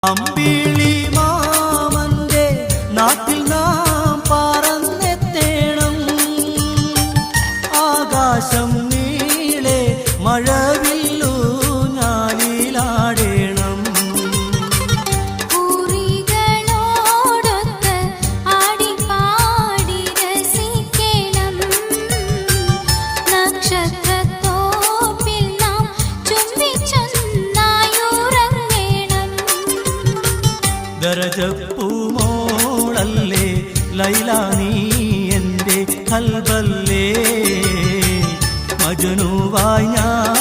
അമ്പിളി മാമന്റെ നാട്ടിൽ നാം പറന്നെത്തേണം. ആകാശം നീളെ മഴവില്ലു ഞാലിലാടേണം. പൂരികളോടൊത്ത് ആടിപ്പാടി രസിക്കണം. നക്ഷത്രത്തോപ്പിൽ നാം ചുംബിച്ചൊന്നായുറങ്ങണം. ദരജപ്പൂമോളല്ലേ ലൈല നീ എൻ്റെ കൽബല്ലേ. മജ്നൂവായി ഞാൻ